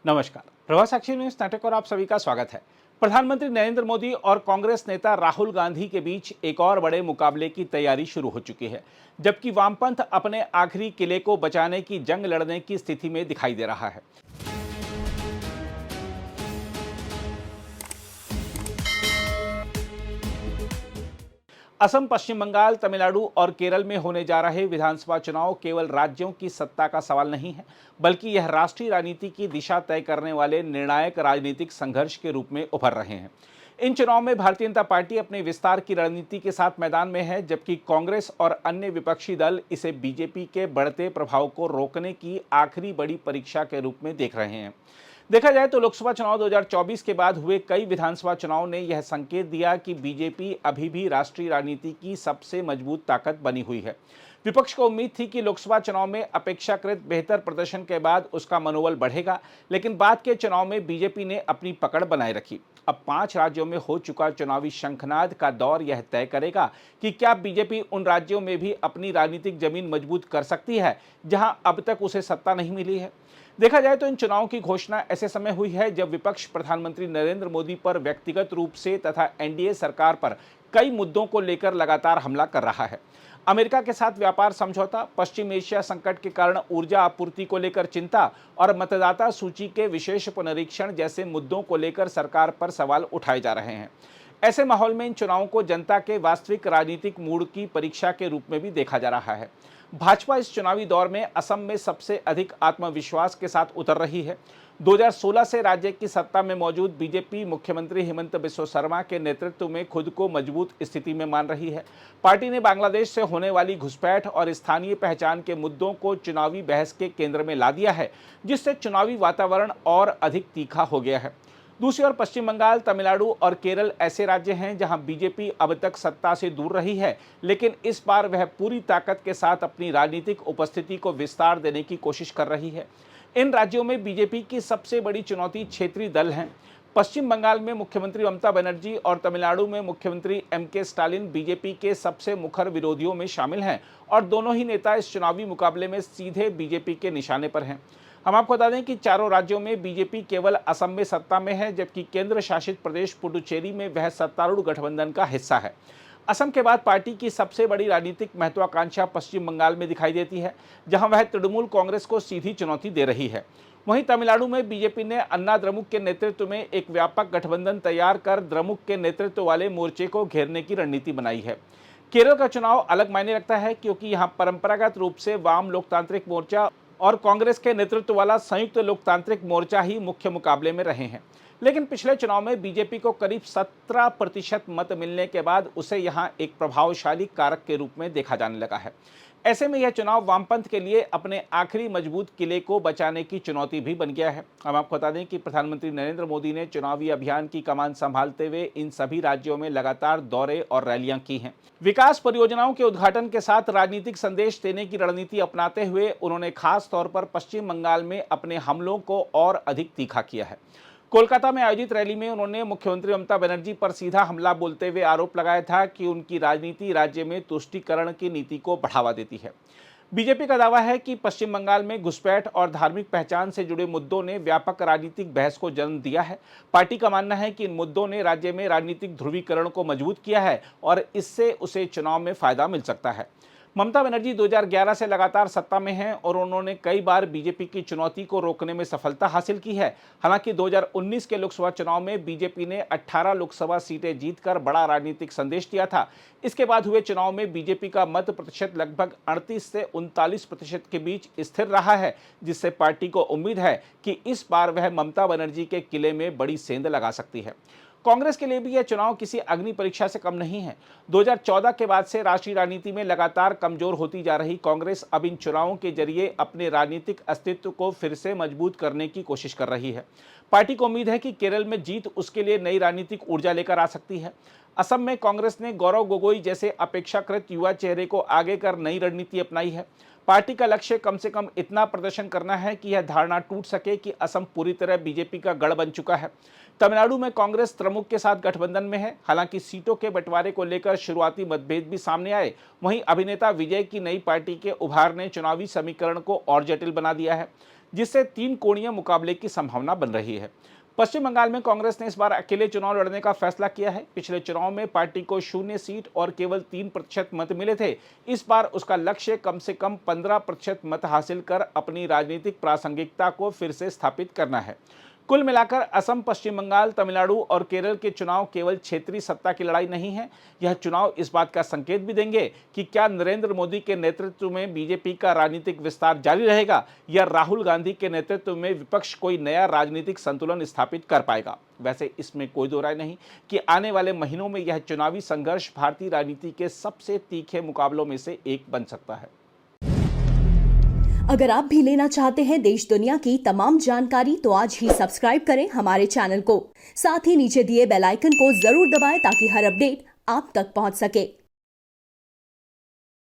नमस्कार। प्रभात साक्षी न्यूज नाटक और आप सभी का स्वागत है। प्रधानमंत्री नरेंद्र मोदी और कांग्रेस नेता राहुल गांधी के बीच एक और बड़े मुकाबले की तैयारी शुरू हो चुकी है, जबकि वामपंथ अपने आखिरी किले को बचाने की जंग लड़ने की स्थिति में दिखाई दे रहा है। असम, पश्चिम बंगाल, तमिलनाडु और केरल में होने जा रहे विधानसभा चुनाव केवल राज्यों की सत्ता का सवाल नहीं है, बल्कि यह राष्ट्रीय राजनीति की दिशा तय करने वाले निर्णायक राजनीतिक संघर्ष के रूप में उभर रहे हैं। इन चुनाव में भारतीय जनता पार्टी अपने विस्तार की रणनीति के साथ मैदान में है, जबकि कांग्रेस और अन्य विपक्षी दल इसे बीजेपी के बढ़ते प्रभाव को रोकने की आखिरी बड़ी परीक्षा के रूप में देख रहे हैं। देखा जाए तो लोकसभा चुनाव 2024 के बाद हुए कई विधानसभा चुनाव ने यह संकेत दिया कि बीजेपी अभी भी राष्ट्रीय राजनीति की सबसे मजबूत ताकत बनी हुई है। विपक्ष को उम्मीद थी कि लोकसभा चुनाव में अपेक्षाकृत बेहतर प्रदर्शन के बाद उसका मनोबल बढ़ेगा, लेकिन बाद के चुनाव में बीजेपी ने अपनी पकड़ बनाए रखी। अब 5 राज्यों में हो चुका चुनावी शंखनाद का दौर यह तय करेगा कि क्या बीजेपी उन राज्यों में भी अपनी राजनीतिक जमीन मजबूत कर सकती है जहां अब तक उसे सत्ता नहीं मिली है। देखा जाए तो इन चुनावों की घोषणा ऐसे समय हुई है जब विपक्ष प्रधानमंत्री नरेंद्र मोदी पर व्यक्तिगत रूप से तथा एनडीए सरकार पर कई मुद्दों को लेकर लगातार हमला कर रहा है। अमेरिका के साथ व्यापार समझौता, पश्चिम एशिया संकट के कारण ऊर्जा आपूर्ति को लेकर चिंता और मतदाता सूची के विशेष पुनरीक्षण जैसे मुद्दों को लेकर सरकार पर सवाल उठाए जा रहे हैं। ऐसे माहौल में इन चुनावों को जनता के वास्तविक राजनीतिक मूड की परीक्षा के रूप में भी देखा जा रहा है। भाजपा इस चुनावी दौर में असम में सबसे अधिक आत्मविश्वास के साथ उतर रही है। 2016 से राज्य की सत्ता में मौजूद बीजेपी मुख्यमंत्री हेमंत बिस्वा शर्मा के नेतृत्व में खुद को मजबूत स्थिति में मान रही है। पार्टी ने बांग्लादेश से होने वाली घुसपैठ और स्थानीय पहचान के मुद्दों को चुनावी बहस के केंद्र में ला दिया है, जिससे चुनावी वातावरण और अधिक तीखा हो गया है। दूसरी ओर पश्चिम बंगाल, तमिलनाडु और केरल ऐसे राज्य हैं जहां बीजेपी अब तक सत्ता से दूर रही है, लेकिन इस बार वह पूरी ताकत के साथ अपनी राजनीतिक उपस्थिति को विस्तार देने की कोशिश कर रही है। इन राज्यों में बीजेपी की सबसे बड़ी चुनौती क्षेत्रीय दल हैं। पश्चिम बंगाल में मुख्यमंत्री ममता बनर्जी और तमिलनाडु में मुख्यमंत्री एम.के. स्टालिन बीजेपी के सबसे मुखर विरोधियों में शामिल हैं और दोनों ही नेता इस चुनावी मुकाबले में सीधे बीजेपी के निशाने पर हैं। हम आपको बता दें कि चारों राज्यों में बीजेपी केवल असम में सत्ता में है, जबकि केंद्र शासित प्रदेश पुडुचेरी में वह सत्तारूढ़ गठबंधन का हिस्सा है। असम के बाद पार्टी की सबसे बड़ी राजनीतिक महत्वाकांक्षा पश्चिम बंगाल में दिखाई देती है, जहां वह तृणमूल कांग्रेस को सीधी चुनौती दे रही है। वहीं तमिलनाडु में बीजेपी ने अन्ना द्रमुक के नेतृत्व में एक व्यापक गठबंधन तैयार कर द्रमुक के नेतृत्व वाले मोर्चे को घेरने की रणनीति बनाई है। केरल का चुनाव अलग मायने रखता है, क्योंकि यहाँ परंपरागत रूप से वाम लोकतांत्रिक मोर्चा और कांग्रेस के नेतृत्व वाला संयुक्त लोकतांत्रिक मोर्चा ही मुख्य मुकाबले में रहे हैं। लेकिन पिछले चुनाव में बीजेपी को करीब 17% मत मिलने के बाद उसे यहां एक प्रभावशाली कारक के रूप में देखा जाने लगा है। ऐसे में यह चुनाव वामपंथ के लिए अपने आखिरी मजबूत किले को बचाने की चुनौती भी बन गया है। हम आपको बता दें कि प्रधानमंत्री नरेंद्र मोदी ने चुनावी अभियान की कमान संभालते हुए इन सभी राज्यों में लगातार दौरे और रैलियां की हैं। विकास परियोजनाओं के उद्घाटन के साथ राजनीतिक संदेश देने की रणनीति अपनाते हुए उन्होंने खास तौर पर पश्चिम बंगाल में अपने हमलों को और अधिक तीखा किया है। कोलकाता में आयोजित रैली में उन्होंने मुख्यमंत्री ममता बनर्जी पर सीधा हमला बोलते हुए आरोप लगाया था कि उनकी राजनीति राज्य में तुष्टीकरण की नीति को बढ़ावा देती है। बीजेपी का दावा है कि पश्चिम बंगाल में घुसपैठ और धार्मिक पहचान से जुड़े मुद्दों ने व्यापक राजनीतिक बहस को जन्म दिया है। पार्टी का मानना है कि इन मुद्दों ने राज्य में राजनीतिक ध्रुवीकरण को मजबूत किया है और इससे उसे चुनाव में फायदा मिल सकता है। ममता बनर्जी 2011 से लगातार सत्ता में हैं और उन्होंने कई बार बीजेपी की चुनौती को रोकने में सफलता हासिल की है। हालांकि 2019 के लोकसभा चुनाव में बीजेपी ने 18 लोकसभा सीटें जीतकर बड़ा राजनीतिक संदेश दिया था। इसके बाद हुए चुनाव में बीजेपी का मत प्रतिशत लगभग 38 से 39% के बीच स्थिर रहा है, जिससे पार्टी को उम्मीद है कि इस बार वह ममता बनर्जी के किले में बड़ी सेंध लगा सकती है। कांग्रेस के लिए भी यह चुनाव किसी अग्नि परीक्षा से कम नहीं है। 2014 के बाद से राष्ट्रीय राजनीति में लगातार कमजोर होती जा रही कांग्रेस अब इन चुनावों के जरिए अपने राजनीतिक अस्तित्व को फिर से मजबूत करने की कोशिश कर रही है। पार्टी को उम्मीद है कि केरल में जीत उसके लिए नई राजनीतिक ऊर्जा लेकर आ सकती है। असम में कांग्रेस ने गौरव गोगोई जैसे अपेक्षाकृत युवा चेहरे को आगे कर नई रणनीति अपनाई है। पार्टी का लक्ष्य कम से कम इतना प्रदर्शन करना है कि यह धारणा टूट सके कि असम पूरी तरह बीजेपी का गढ़ बन चुका है। तमिलनाडु में कांग्रेस द्रमुक के साथ गठबंधन में है। हालांकि सीटों के बंटवारे को लेकर शुरुआती मतभेद भी सामने आए, वहीं अभिनेता विजय की नई पार्टी के उभार ने चुनावी समीकरण को और जटिल बना दिया है। जिससे 3 कोणीय मुकाबले की संभावना बन रही है। पश्चिम बंगाल में कांग्रेस ने इस बार अकेले चुनाव लड़ने का फैसला किया है। पिछले चुनाव में पार्टी को 0 सीट और केवल 3% मत मिले थे। इस बार उसका लक्ष्य कम से कम 15% मत हासिल कर अपनी राजनीतिक प्रासंगिकता को फिर से स्थापित करना है। कुल मिलाकर असम, पश्चिम बंगाल, तमिलनाडु और केरल के चुनाव केवल क्षेत्रीय सत्ता की लड़ाई नहीं है। यह चुनाव इस बात का संकेत भी देंगे कि क्या नरेंद्र मोदी के नेतृत्व में बीजेपी का राजनीतिक विस्तार जारी रहेगा या राहुल गांधी के नेतृत्व में विपक्ष कोई नया राजनीतिक संतुलन स्थापित कर पाएगा। वैसे इसमें कोई दो राय नहीं कि आने वाले महीनों में यह चुनावी संघर्ष भारतीय राजनीति के सबसे तीखे मुकाबलों में से एक बन सकता है। अगर आप भी लेना चाहते हैं देश दुनिया की तमाम जानकारी तो आज ही सब्सक्राइब करें हमारे चैनल को। साथ ही नीचे दिए बेल आइकन को जरूर दबाएं ताकि हर अपडेट आप तक पहुंच सके।